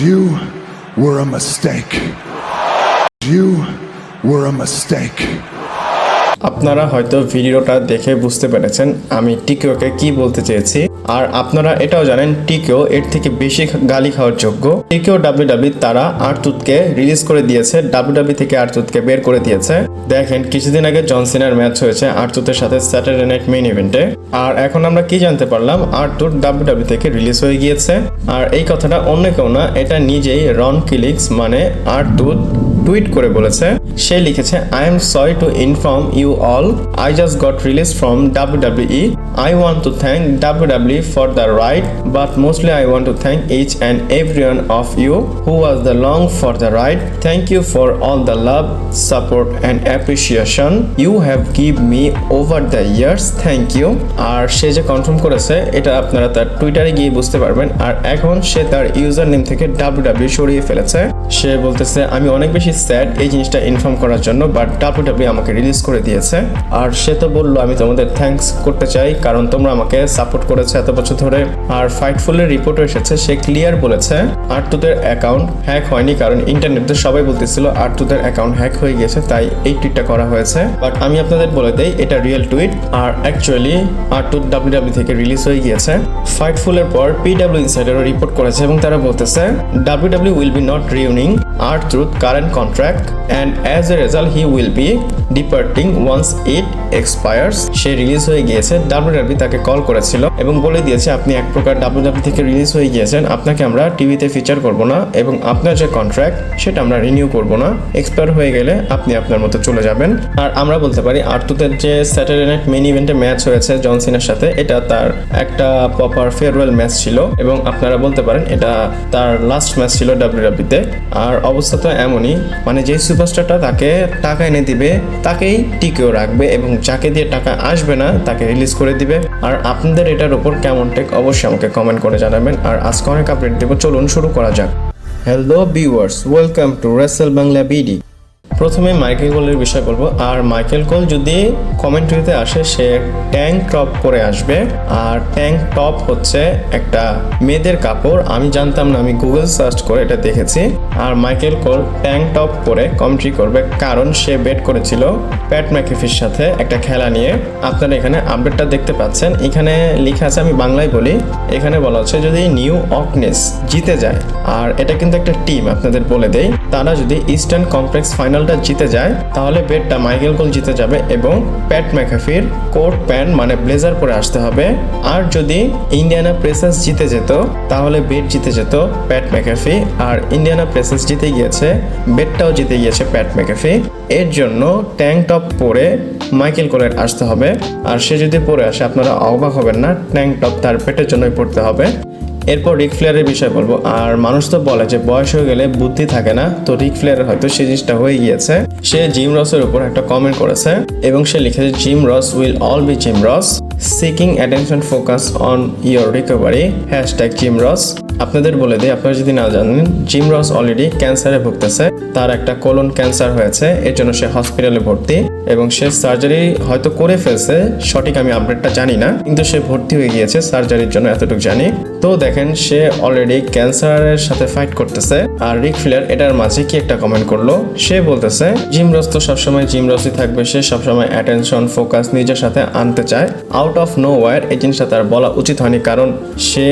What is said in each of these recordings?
You were a mistake. You were a mistake. আপনারা হয়তো ভিডিওটা দেখে বুঝতে পেরেছেন আমি টিকিওকে কি বলতে চেয়েছি, আর আপনারা এটাও জানেন টিকিও এর থেকে বেশি গালি খাওয়ার যোগ্য। টিকিও ডাব্লিউডাব্লিউ তারা আরটুথকে রিলিজ করে দিয়েছে, ডাব্লিউডাব্লিউ থেকে আরটুথকে বের করে দিয়েছে। দেখেন কিছুদিন আগে জন সিনার ম্যাচ হয়েছে আরটুথের সাথে স্যাটারডে নাইট মেইন ইভেন্টে, আর এখন আমরা কি জানতে পারলাম আরটুথ ডাব্লিউডাব্লিউ থেকে রিলিজ হয়ে গিয়েছে। আর এই কথাটা অন্য কেউ না, এটা নিজেই রন কিলিক্স মানে আরটুথ টুইট করে বলেছে। সে লিখেছে, I am sorry to inform you all. I just got released from WWE. I want to thank WWE for the ride, but mostly I want to thank each and every one of you who was along for the ride. Thank you for all the love, support and appreciation you have given me over the years. Thank you. আর সে যে confirm করেছে এটা আপনারা তার টুইটারে গিয়ে বুঝতে পারবেন। আর এখন সে তার ইউজার নেম থেকে WWE সরিয়ে ফেলেছে। সে বলতেছে আমি অনেক বেশি স্যাড এই জিনিসটা ইনফর্ম করার জন্য, বাট WWE আমাকে রিলিজ করে দিয়েছে। আর সে তো বললো আমি তোমাদের থ্যাঙ্কস করতে চাই কারণ তোমরা আমাকে সাপোর্ট করেছে এত বছর ধরে। আর ফাইটফুলের রিপোর্ট এসেছে, সে ক্লিয়ার বলেছে আরটুথের অ্যাকাউন্ট হ্যাক হয়নি, কারণ ইন্টারনেটে সবাই বলতেছিল আরটুথের অ্যাকাউন্ট হ্যাক হয়ে গেছে, তাই এই টুইটটা করা হয়েছে। বাট আমি আপনাদের বলে দেই এটা রিয়েল টুইট, আর অ্যাকচুয়ালি আরটুথ ডাব্লিউডাব্লিউ থেকে রিলিজ হয়ে গিয়েছে। ফাইটফুলের পর পিডব্লিউ ইনসাইডারও রিপোর্ট করেছে এবং তারা বলতেছে WW will be not renewing আরটুথ current contract and as a result he will be departing once it expires. সে রিলিজ হয়ে গিয়েছে। ডাব্লিউডাব্লিউ তাকে কল করেছিল এবং বলে দিয়েছে আপনি এক প্রকার ডাব্লিউডাব্লিউ থেকে রিলিজ হয়ে গিয়েছেন, আপনাকে আমরা টিভিতে ফিচার করব না এবং আপনার যে কন্ট্রাক্ট সেটা আমরা রিনিউ করব না, এক্সপায়ার হয়ে গেলে আপনি আপনার মতো চলে যাবেন। আর আমরা বলতে পারি আরটুথের যে স্যাটারডে নাইট মেইন ইভেন্টে ম্যাচ হয়েছে জন সিনার সাথে, এটা তার একটা প্রপার ফেয়ারওয়েল ম্যাচ ছিল এবং আপনারা বলতে পারেন এটা তার লাস্ট ম্যাচ ছিল ডাব্লিউডাব্লিউতে। আর অবস্থা তো এমনই, মানে যে সুপারস্টারটা তাকে টাকা এনে দিবে তাকেই টিকেও রাখবে এবং যাকে দিয়ে টাকা আসবে না তাকে রিলিজ করে দিবে। আর আপনাদের এটার উপর কেমন টেক অবশ্যই আমাকে কমেন্ট করে জানাবেন। আর আজকে অনেক আপডেট দেবো, চলুন শুরু করা যাক। Hello viewers, welcome to Rachel Bangla BD. প্রথমে মাইকেল কোলের বিষয় বলবো। আর মাইকেল কোল যদি কমেন্ট্রিতে আসে সে ট্যাঙ্ক টপ পরে আসবে, আর ট্যাঙ্ক টপ হচ্ছে একটা মেয়েদের কাপড়। আমি জানতাম না, আমি গুগল সার্চ করে এটা দেখেছি। আর মাইকেল কোল ট্যাঙ্ক টপ পরে কমেন্ট্রি করবে কারণ সে বেট করেছিল প্যাট ম্যাকেফির সাথে একটা খেলা নিয়ে। আপনারা এখানে আপডেটটা দেখতে পাচ্ছেন, এখানে লেখা আছে, আমি বাংলায় বলি। এখানে বলা হচ্ছে যদি নিউ অকনেস জিতে যায়, আর এটা কিন্তু একটা টিম আপনাদের বলে দেই, তারা যদি ইস্টার্ন কমপ্লেক্স ফাইনালটা জিতে যায় তাহলে বেটটা মাইকেল কোল জিতে যাবে এবং প্যাট ম্যাকাফির কোট প্যান্ট মানে ব্লেজার পরে আসতে হবে। আর যদি ইন্ডিয়ানা প্রেসেস জিতে যেত তাহলে বেট জিতে যেত প্যাট ম্যাকাফি, আর ইন্ডিয়ানা প্রেসেস জিতে গিয়েছে, বেটটাও জিতে গিয়েছে প্যাট ম্যাকাফি। এর জন্য ট্যাঙ্ক টপ পরে মাইকেল কোলের আসতে হবে। আর সে যদি পরে আসে আপনারা অবাক হবেন না, ট্যাঙ্ক টপ তার পেটের জন্যই পড়তে হবে। এরপর রিক ফ্লেয়ারের বিষয় বলবো। আর মানুষ তো বলে যে বয়স হয়ে গেলে বুদ্ধি থাকে না, তো রিক ফ্লেয়ারের হয়তো সেই জিনিসটা হয়ে গিয়েছে। সে জিম রসের উপর একটা কমেন্ট করেছে এবং সে লিখেছে জিম রস উইল অল বি জিম রস, seeking attention focus on your recovery, hashtag gym রস। আপনাদের বলে দিই, আপনারা যদি না জানেন, জিম রস অলরেডি ক্যান্সারে ভুগতেছে। তার একটা কোলন ক্যান্সার হয়েছে, এর জন্য সে হসপিটালে ভর্তি এবং সে সার্জারি হয়তো করে ফেলছে, সঠিক আমি আপডেটটা জানি না, কিন্তু সে ভর্তি হয়ে গিয়েছে সার্জারির জন্য, এতটুকু জানি। তো দেখেন সে অলরেডি ক্যান্সারের সাথে ফাইট করতেছে। আর রিক ফ্লেয়ার এটার মাঝে কি একটা কমেন্ট করলো, সে বলতেছে জিম রস তো সবসময় জিম রসই থাকবে, সে সবসময় অ্যাটেনশন ফোকাস নিজের সাথে আনতে চায় আউট অফ নো ওয়ার। এই জিনিসটা তার বলা উচিত হয়নি, কারণ সে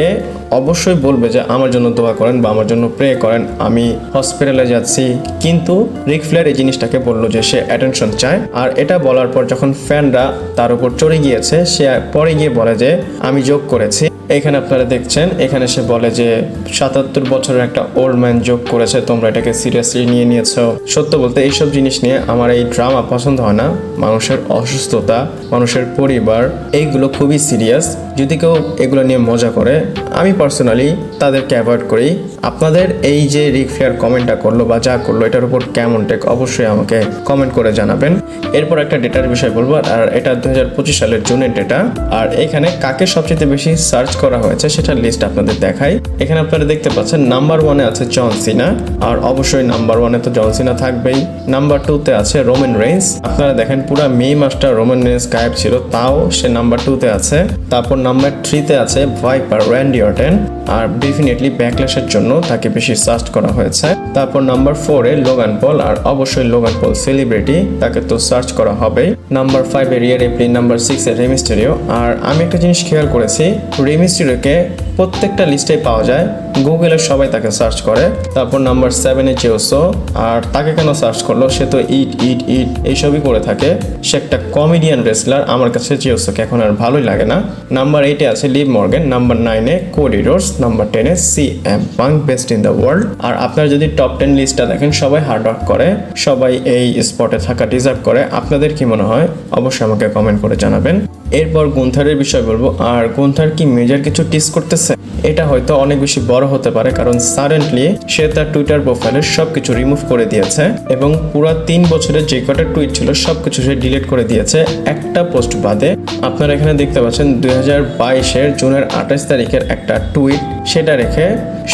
অবশ্যই বলবে যে আমার জন্য দোয়া করেন বা আমার জন্য প্রে করেন, আমি হসপিটালে যাচ্ছি। কিন্তু রিক ফ্লেয়ার এই জিনিসটাকে বললো যে সে অ্যাটেনশন চায়। আর এটা বলার পর যখন ফ্যানরা তার উপর চড়ে গিয়েছে, সে পরে গিয়ে বলে যে আমি যোগ করেছি। এখানে আপনারা দেখছেন, এখানে সে বলে যে ৭৭ বছরের একটা ওল্ড ম্যান যোগ করেছে, তোমরা এটাকে সিরিয়াসলি নিয়ে নিয়েছো। সত্য বলতে এইসব জিনিস নিয়ে আমার এই ড্রামা পছন্দ হয় না। মানুষের অসুস্থতা, মানুষের পরিবার, এইগুলো খুবই সিরিয়াস। যদি কেউ এগুলো নিয়ে মজা করে, আমি পার্সোনালি তাদেরকে অ্যাভয়েড করি। আপনাদের এই যে রিক ফ্লেয়ার কমেন্টটা করলো বা যা করলো, এটার উপর কেমন টেক অবশ্যই আমাকে কমেন্ট করে জানাবেন। এরপর একটা ডেটার বিষয় বলবো, আর এটা 2025 সালের জুনের ডেটা। আর এখানে কাকে সবচেয়ে বেশি সার্চ করা হয়েছে সেটার লিস্ট আপনাদের দেখাই। এখানে আপনারা দেখতে পাচ্ছেন নাম্বার 1-এ আছে জন সিনা, আর অবশ্যই নাম্বার 1-এ তো জন সিনা থাকবেই। নাম্বার 2-তে আছে রোমান রেইন্স। আপনারা দেখেন পুরো মে মাসটা রোমান রেইন্স গায়েব ছিল, তাও সে নাম্বার 2-তে আছে। তারপর নাম্বার 3-তে আছে ভাইপার র্যান্ডি অর্টন, আর ডেফিনেটলি ব্যাকল্যাশের জন্য তাকে বেশি সার্চ করা হয়েছে। তারপর নাম্বার 4-এ লোগান পল, আর অবশ্যই লোগান পল সেলিব্রিটি, তাকে তো সার্চ করা হবেই। নাম্বার 5-এ রিয়া রিপ্লি, নাম্বার 6-এ রে মিস্টেরিও। আর আমি একটা জিনিস খেয়াল করেছি, রে মিস্টেরিওকে প্রত্যেকটা লিস্টে পাওয়া যায়, গুগলে সবাই তাকে সার্চ করে। তারপর নাম্বার 7-এ জেউসো, আর তাকে কেন সার্চ করলো, সে তো ইট ইট ইট এইসবই করে থাকে, সে একটা কমেডিয়ান রেসলার। আমার কাছে জেউসোকে এখন আর ভালোই লাগে না। নাম্বার 8-এ আছে লিভ মর্গান, নাম্বার 9-এ কোডি রোডস, নাম্বার 10-এ CM Punk, best in the world. আর আপনারা যদি টপ 10 লিস্টটা দেখেন, সবাই হার্ড ওয়ার্ক করে, সবাই এই স্পটে থাকা ডিজার্ভ করে। আপনাদের কি মনে হয় অবশ্যই আমাকে কমেন্ট করে জানাবেন। এরপর গুন্থারের বিষয় বলবো। আর গুন্থার কি মেজর কিছু টিস করতেছে? এটা হয়তো অনেক বেশি বড় হতে পারে, কারণ সাডেনলি সে তার টুইটার প্রোফাইলের সবকিছু রিমুভ করে দিয়েছে এবং পুরো 3 বছরের যে কটা টুইট ছিল সবকিছু সে ডিলিট করে দিয়েছে একটা পোস্ট বাদে। আপনারা এখানে দেখতে পাচ্ছেন 2022-এর জুনের 28 তারিখের একটা টুইট, সেটা রেখে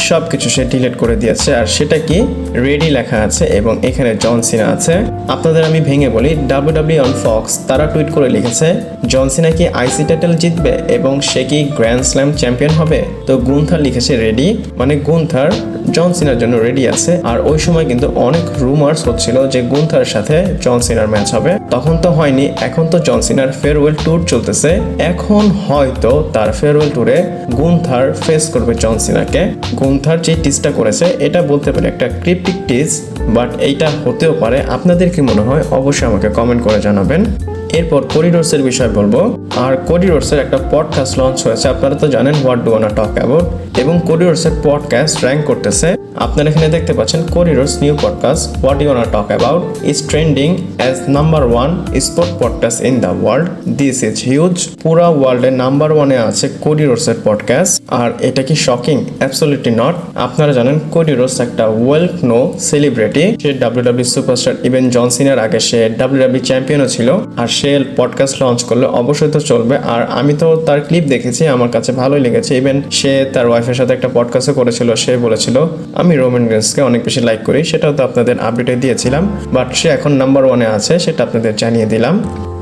সবকিছু সে ডিলিট করে দিয়েছে। আর সেটা কি রেডি লেখা আছে এবং এখানে জন সিনা আছে। আপনাদের আমি ভেঙে বলি, WWE অন ফক্স তারা টুইট করে লিখেছে জন সিনা কি আইসি টাইটেল জিতবে এবং সে কি গ্র্যান্ড স্ল্যাম চ্যাম্পিয়ন হবে। তো গুন্থার লিখেছে রেডি, মানে গুন্থার জন সিনার জন্য রেডি আছে। আর ওই সময় কিন্তু অনেক রুমার্স হচ্ছিল যে গুন্থার সাথে জন সিনার ম্যাচ হবে, তখন তো হয়নি। এখন তো জন সিনার ফেয়ারওয়েল ট্যুর চলতেছে, এখন হয়তো তার ফেয়ারওয়েল ট্যুরে গুন্থার ফেস করবে জন সিনাকে। গুন্থার যে টিজটা করেছে এটা বলতে পারে একটা ক্রিপ্টিক টিজ, বাট এইটা হতেও পারে। আপনাদের কি মনে হয় অবশ্যই আমাকে কমেন্ট করে জানাবেন। এরপর কোডি রোডসের বিষয় বলবো। আর কোডি রোডসের একটা পডকাস্ট লঞ্চ হয়েছে, আপনারা তো জানেন what do wanna talk about, এবং কোডি রোডসের পডকাস্ট র্যাঙ্ক করতেছে। আপনারা এখানে দেখতে পাচ্ছেন Cody Rhodes new podcast what you wanna talk about is trending as number 1 sport podcast in the world. This is huge. পুরা ওয়ার্ল্ডে নাম্বার 1-এ আছে কোডি রোডসের পডকাস্ট। আর এটা কি শকিং? Absolutely not. আপনারা জানেন কোডি রোডস একটা ওয়েল নো সেলিব্রিটি, সে WWE superstar even জন সিনার আগে সে WWE চ্যাম্পিয়নও ছিল। আর সে পডকাস্ট লঞ্চ করলে অবশ্যই তো চলবে। আর আমি তো তার ক্লিপ দেখেছি, আমার কাছে ভালোই লেগেছে। ইভেন সে তার ওয়াইফের সাথে একটা পডকাস্টও করেছিল, সে বলেছিল আমি রোমান রেন্সকে অনেক বেশি লাইক করি, সেটাও তো আপনাদের আপডেটে দিয়েছিলাম। বাট সে এখন নাম্বার 1-এ আছে, সেটা আপনাদের জানিয়ে দিলাম।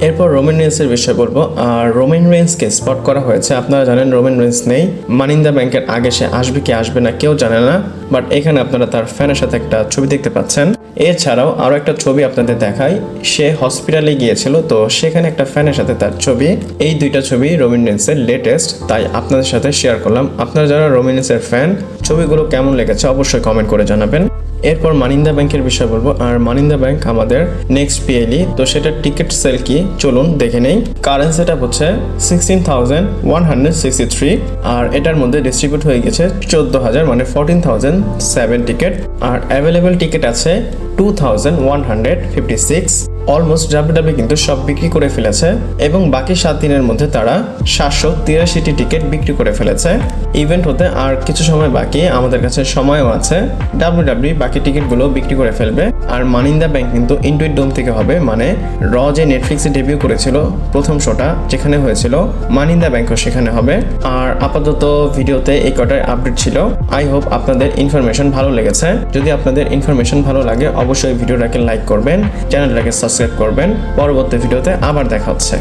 এরপর রোমান রেন্সের বিষয় বলবো। আর রোমান রেন্সকে স্পট করা হয়েছে, আপনারা জানেন রোমান রেন্স নেই মানি ইন দ্য ব্যাংকের আগে, সে আসবে কি আসবে না কেউ জানে না। বাট এখানে আপনারা তার ফ্যানের সাথে একটা ছবি দেখতে পাচ্ছেন। এছাড়াও আরও একটা ছবি আপনাদের দেখাই, সে হসপিটালে গিয়েছিল, তো সেখানে একটা ফ্যানের সাথে তার ছবি। এই দুইটা ছবি রোমান রেন্সের লেটেস্ট, তাই আপনাদের সাথে শেয়ার করলাম। আপনারা যারা রোমান রেন্সের ফ্যান, ছবিগুলো কেমন লেগেছে অবশ্যই কমেন্ট করে জানাবেন। এরপর মানি ইন দ্য ব্যাংকের বিষয় বলবো। আর মানি ইন দ্য ব্যাংক আমাদের নেক্সট PLE, তো সেটার টিকিট সেল কি চলুন দেখে নেই। কারেন্ট সেটআপ হচ্ছে 16,163, আর এটার মধ্যে ডিস্ট্রিবিউট হয়ে গেছে 14,000, মানে 14,007 টিকিট। আর অ্যাভেলেবেল টিকিট আছে 2,156। অলমোস্ট WWE কিন্তু সব বিক্রি করে ফেলেছে এবং বাকি 7 দিনের মধ্যে তারা 783টি টিকিট বিক্রি করে ফেলেছে। ইভেন্ট হতে আর কিছু সময় বাকি, আমাদের কাছে সময়ও আছে। WWE বাকি টিকিটগুলো বিক্রি করে ফেলবে। আর মানি ইন দ্য ব্যাংক কিন্তু ইনটুইট ডোম থেকে হবে, মানে র যে নেটফ্লিক্সে ডেবিউ করেছিল প্রথম শোটা যেখানে হয়েছিল, মানি ইন দ্য ব্যাংকও সেখানে হবে। আর আপাতত ভিডিওতে এই কটাই আপডেট ছিল। আই হোপ আপনাদের ইনফরমেশন ভালো লেগেছে। যদি আপনাদের ইনফরমেশন ভালো লাগে অবশ্যই ভিডিওটাকে লাইক করবেন, চ্যানেলটাকে সাবস্ক্রাইব করবেন। পরবর্তী ভিডিওতে আবার দেখা হচ্ছে।